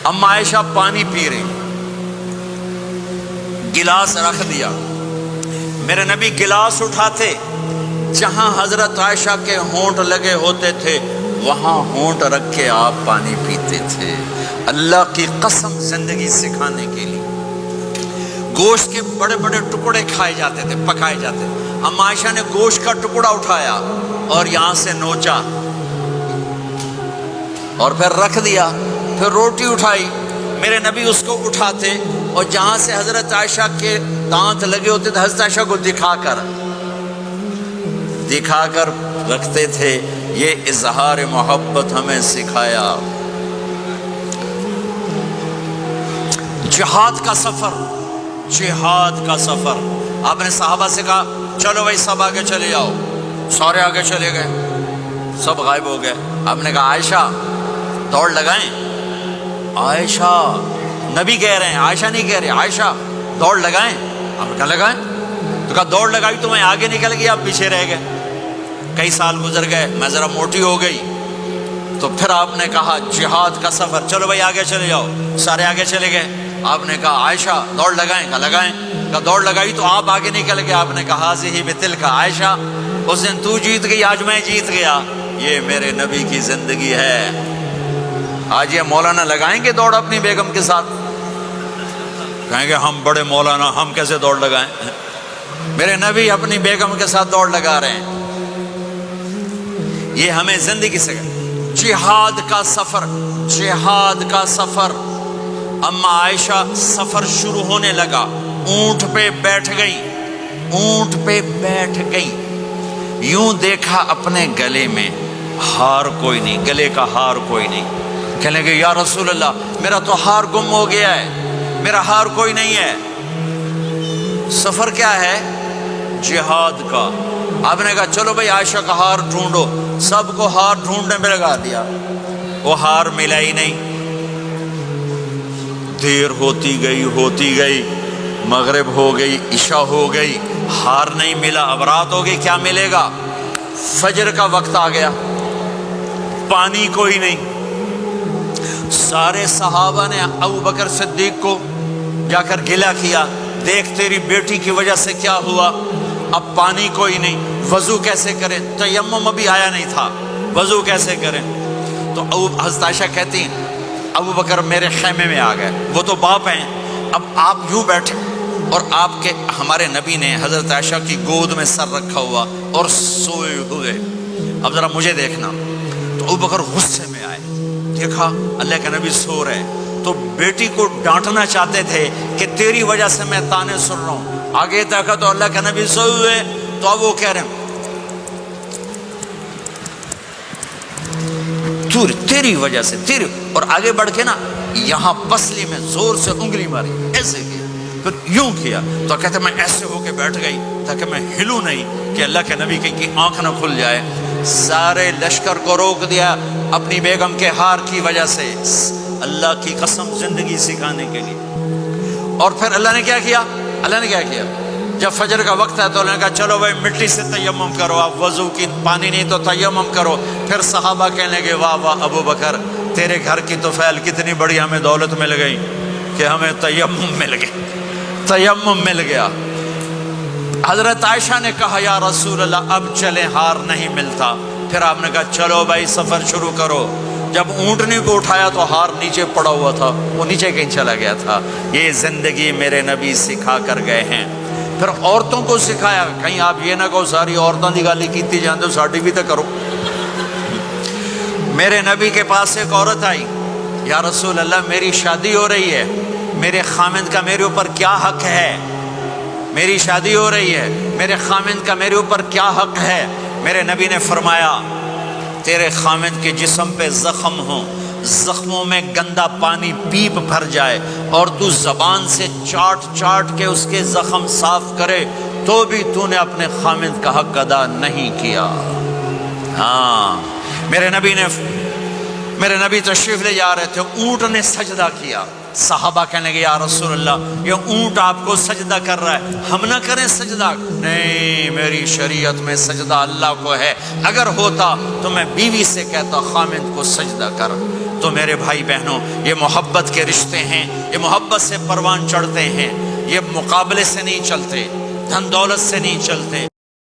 اما عائشہ پانی پی رہی، گلاس رکھ دیا، میرے نبی گلاس اٹھاتے، جہاں حضرت عائشہ کے ہونٹ لگے ہوتے تھے وہاں ہونٹ رکھ کے آپ پانی پیتے تھے۔ اللہ کی قسم، زندگی سکھانے کے لیے گوشت کے بڑے بڑے ٹکڑے کھائے جاتے تھے، پکائے جاتے تھے۔ اما عائشہ نے گوشت کا ٹکڑا اٹھایا اور یہاں سے نوچا اور پھر رکھ دیا، پھر روٹی اٹھائی، میرے نبی اس کو اٹھاتے اور جہاں سے حضرت عائشہ کے دانت لگے ہوتے تھے حضرت عائشہ کو دکھا کر رکھتے تھے۔ یہ اظہار محبت ہمیں سکھایا۔ جہاد کا سفر، جہاد کا سفر، آپ نے صحابہ سے کہا چلو بھائی سب آگے چلے جاؤ، سارے آگے چلے گئے، سب غائب ہو گئے۔ آپ نے کہا عائشہ دوڑ لگائیں، عائشہ، نبی کہہ رہے ہیں، عائشہ نہیں کہہ رہے، عائشہ دوڑ لگائیں۔ آپ نے کہا لگائیں، تو کہا دوڑ لگائی تو میں آگے نکل گئی، آپ پیچھے رہ گئے۔ کئی سال گزر گئے، میں ذرا موٹی ہو گئی، تو پھر آپ نے کہا جہاد کا سفر، چلو بھائی آگے چلے جاؤ، سارے آگے چلے گئے۔ آپ نے کہا عائشہ دوڑ لگائیں، کہا لگائیں، کہا دوڑ لگائی تو آپ آگے نکل گئے۔ آپ نے کہا حاضی بتلک عائشہ، اس دن تو جیت گئی، آج میں جیت گیا۔ یہ میرے نبی کی زندگی ہے۔ آج یہ مولانا لگائیں گے دوڑ اپنی بیگم کے ساتھ؟ کہیں گے ہم بڑے مولانا، ہم کیسے دوڑ لگائیں؟ میرے نبی اپنی بیگم کے ساتھ دوڑ لگا رہے ہیں۔ یہ ہمیں زندگی سے جہاد کا سفر، جہاد کا سفر۔ اما عائشہ سفر شروع ہونے لگا، اونٹ پہ بیٹھ گئی، اونٹ پہ بیٹھ گئی، یوں دیکھا اپنے گلے میں ہار کوئی نہیں، گلے کا ہار کوئی نہیں۔ کہنے لگے یا رسول اللہ میرا تو ہار گم ہو گیا ہے، میرا ہار کوئی نہیں ہے۔ سفر کیا ہے؟ جہاد کا۔ آپ نے کہا چلو بھائی عائشہ کا ہار ڈھونڈو، سب کو ہار ڈھونڈنے میں لگا دیا، وہ ہار ملا ہی نہیں۔ دیر ہوتی گئی، مغرب ہو گئی، عشاء ہو گئی، ہار نہیں ملا، اب رات ہو گئی، کیا ملے گا؟ فجر کا وقت آ گیا، پانی کوئی نہیں۔ سارے صحابہ نے ابو بکر صدیق کو جا کر گلہ کیا، دیکھ تیری بیٹی کی وجہ سے کیا ہوا، اب پانی کوئی نہیں، وضو کیسے کریں؟ تیمم ابھی آیا نہیں تھا، وضو کیسے کریں؟ تو حضرت عائشہ کہتی ہیں ابو بکر میرے خیمے میں آ گئے، وہ تو باپ ہیں، اب آپ یوں بیٹھے اور آپ کے ہمارے نبی نے حضرت عائشہ کی گود میں سر رکھا ہوا اور سوئے ہوئے، اب ذرا مجھے دیکھنا۔ تو ابو بکر غصے میں آئے، دیکھا اللہ کا نبی سو رہے، تو بیٹی کو ڈانٹنا چاہتے تھے کہ تیری وجہ سے میں تانے سن رہا ہوں۔ آگے دیکھا تو اللہ کا نبی سوئے ہوئے، تو اب وہ کہہ رہے ہیں تیری وجہ سے، تیری، اور آگے بڑھ کے نا یہاں پسلی میں زور سے انگلی ماری، ایسے کیا، پھر یوں کیا، تو کہتے میں ایسے ہو کے بیٹھ گئی تاکہ میں ہلوں نہیں کہ اللہ کے نبی کی آنکھ نہ کھل جائے۔ سارے لشکر کو روک دیا اپنی بیگم کے ہار کی وجہ سے، اللہ کی قسم زندگی سکھانے کے لیے۔ اور پھر اللہ نے کیا کیا؟ اللہ نے کیا کیا؟ جب فجر کا وقت ہے تو اللہ نے کہا چلو بھائی مٹی سے تیمم کرو، آپ وضو کی پانی نہیں تو تیمم کرو۔ پھر صحابہ کہنے لگے واہ واہ ابو بکر تیرے گھر کی تو فعل کتنی بڑی ہمیں دولت مل گئی کہ ہمیں تیمم مل گیا، تیمم مل گیا۔ حضرت عائشہ نے کہا یا رسول اللہ اب چلیں، ہار نہیں ملتا۔ پھر آپ نے کہا چلو بھائی سفر شروع کرو۔ جب اونٹنی کو اٹھایا تو ہار نیچے پڑا ہوا تھا، وہ نیچے کہیں چلا گیا تھا۔ یہ زندگی میرے نبی سکھا کر گئے ہیں۔ پھر عورتوں کو سکھایا، کہیں آپ یہ نہ کہو ساری عورتوں کی گالی کیتی جاندے ہو، ساڈی بھی تو کرو۔ میرے نبی کے پاس ایک عورت آئی، یا رسول اللہ میری شادی ہو رہی ہے، میرے خامند کا میرے اوپر کیا حق ہے؟ میری شادی ہو رہی ہے، میرے خامند کا میرے اوپر کیا حق ہے؟ میرے نبی نے فرمایا تیرے خامند کے جسم پہ زخم ہوں، زخموں میں گندا پانی پیپ بھر جائے اور تو زبان سے چاٹ چاٹ کے اس کے زخم صاف کرے تو بھی تو نے اپنے خامند کا حق ادا نہیں کیا۔ ہاں میرے نبی تشریف لے جا رہے تھے، اونٹ نے سجدہ کیا، صحابہ کہنے لگے یا رسول اللہ یہ اونٹ آپ کو سجدہ کر رہا ہے، ہم نہ کریں سجدہ؟ نہیں، میری شریعت میں سجدہ اللہ کو ہے، اگر ہوتا تو میں بیوی سے کہتا خامند کو سجدہ کر۔ تو میرے بھائی بہنوں، یہ محبت کے رشتے ہیں، یہ محبت سے پروان چڑھتے ہیں، یہ مقابلے سے نہیں چلتے، دھن دولت سے نہیں چلتے۔